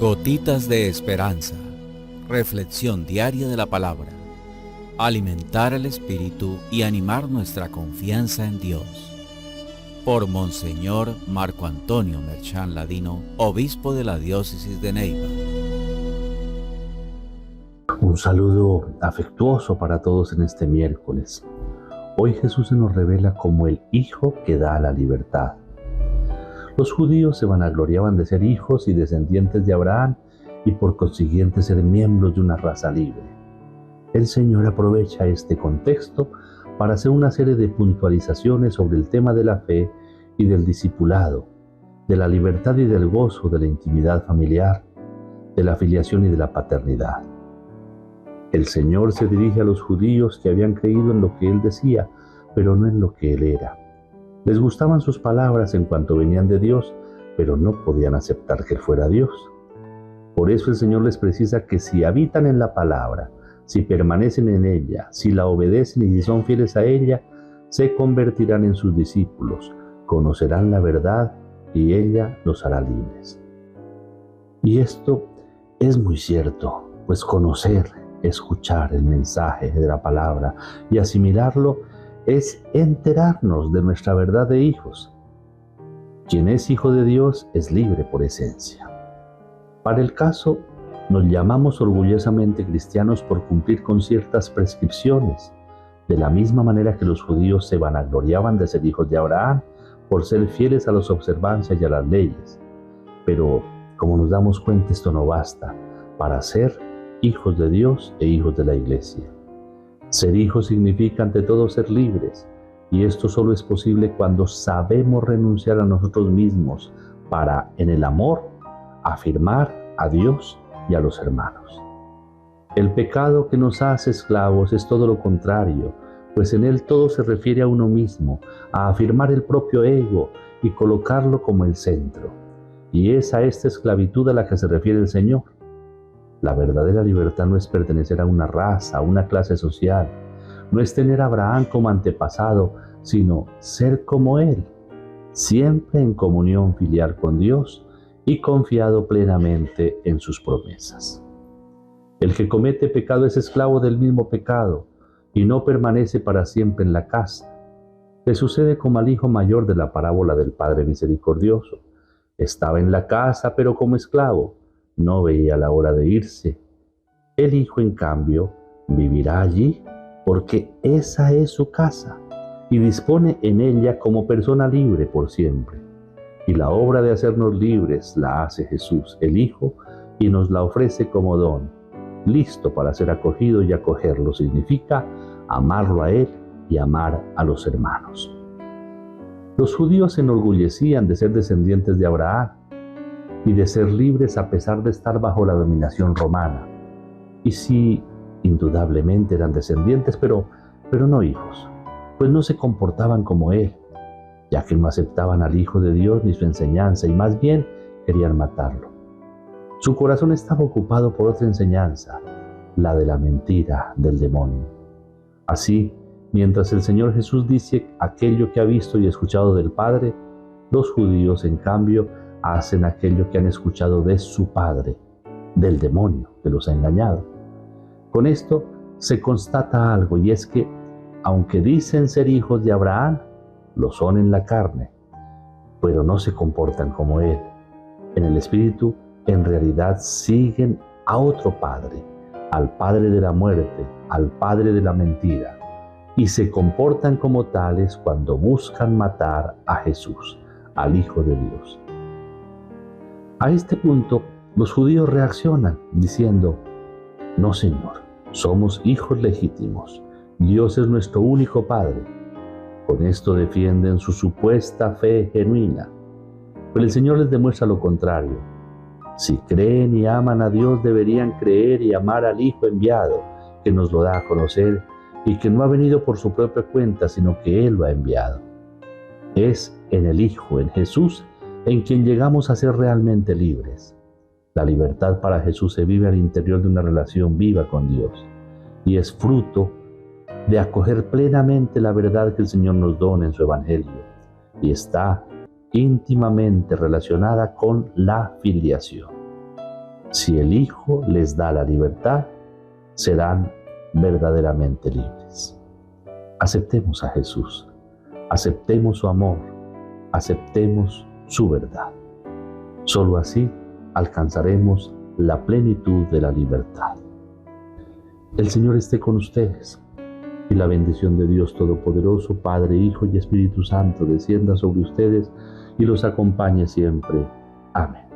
Gotitas de esperanza. Reflexión diaria de la palabra. Alimentar el espíritu y animar nuestra confianza en Dios. Por Monseñor Marco Antonio Merchán Ladino, obispo de la diócesis de Neiva. Un saludo afectuoso para todos en este miércoles. Hoy Jesús se nos revela como el Hijo que da la libertad. Los judíos se vanagloriaban de ser hijos y descendientes de Abraham y por consiguiente ser miembros de una raza libre. El Señor aprovecha este contexto para hacer una serie de puntualizaciones sobre el tema de la fe y del discipulado, de la libertad y del gozo, de la intimidad familiar, de la filiación y de la paternidad. El Señor se dirige a los judíos que habían creído en lo que Él decía, pero no en lo que Él era. Les gustaban sus palabras en cuanto venían de Dios, pero no podían aceptar que Él fuera Dios. Por eso el Señor les precisa que si habitan en la palabra, si permanecen en ella, si la obedecen y si son fieles a ella, se convertirán en sus discípulos, conocerán la verdad y ella los hará libres. Y esto es muy cierto, pues conocer, escuchar el mensaje de la palabra y asimilarlo es enterarnos de nuestra verdad de hijos. Quien es hijo de Dios es libre por esencia. Para el caso, nos llamamos orgullosamente cristianos por cumplir con ciertas prescripciones, de la misma manera que los judíos se vanagloriaban de ser hijos de Abraham por ser fieles a las observancias y a las leyes. Pero, como nos damos cuenta, esto no basta para ser hijos de Dios e hijos de la Iglesia. Ser hijos significa ante todo ser libres, y esto solo es posible cuando sabemos renunciar a nosotros mismos para, en el amor, afirmar a Dios y a los hermanos. El pecado que nos hace esclavos es todo lo contrario, pues en él todo se refiere a uno mismo, a afirmar el propio ego y colocarlo como el centro. Y es a esta esclavitud a la que se refiere el Señor. La verdadera libertad no es pertenecer a una raza, a una clase social, no es tener a Abraham como antepasado, sino ser como él, siempre en comunión filial con Dios y confiado plenamente en sus promesas. El que comete pecado es esclavo del mismo pecado y no permanece para siempre en la casa. Le sucede como al hijo mayor de la parábola del Padre Misericordioso. Estaba en la casa, pero como esclavo. No veía la hora de irse. El hijo, en cambio, vivirá allí porque esa es su casa y dispone en ella como persona libre por siempre. Y la obra de hacernos libres la hace Jesús, el Hijo, y nos la ofrece como don, listo para ser acogido, y acogerlo significa amarlo a Él y amar a los hermanos. Los judíos se enorgullecían de ser descendientes de Abraham y de ser libres a pesar de estar bajo la dominación romana. Y sí, indudablemente eran descendientes, pero no hijos, pues no se comportaban como él, ya que no aceptaban al Hijo de Dios ni su enseñanza, y más bien querían matarlo. Su corazón estaba ocupado por otra enseñanza, la de la mentira del demonio. Así, mientras el Señor Jesús dice aquello que ha visto y escuchado del Padre, los judíos, en cambio, hacen aquello que han escuchado de su padre, del demonio que los ha engañado. Con esto se constata algo, y es que, aunque dicen ser hijos de Abraham, lo son en la carne, pero no se comportan como él. En el espíritu, en realidad siguen a otro padre, al padre de la muerte, al padre de la mentira, y se comportan como tales cuando buscan matar a Jesús, al Hijo de Dios. A este punto, los judíos reaccionan diciendo: no, Señor, somos hijos legítimos, Dios es nuestro único Padre. Con esto defienden su supuesta fe genuina, pero el Señor les demuestra lo contrario. Si creen y aman a Dios, deberían creer y amar al Hijo enviado, que nos lo da a conocer y que no ha venido por su propia cuenta, sino que Él lo ha enviado. Es en el Hijo, en Jesús, en quien llegamos a ser realmente libres. La libertad para Jesús se vive al interior de una relación viva con Dios y es fruto de acoger plenamente la verdad que el Señor nos dona en su Evangelio, y está íntimamente relacionada con la filiación. Si el Hijo les da la libertad, serán verdaderamente libres. Aceptemos a Jesús, aceptemos su amor, aceptemos su verdad. Solo así alcanzaremos la plenitud de la libertad. El Señor esté con ustedes, y la bendición de Dios Todopoderoso, Padre, Hijo y Espíritu Santo, descienda sobre ustedes y los acompañe siempre. Amén.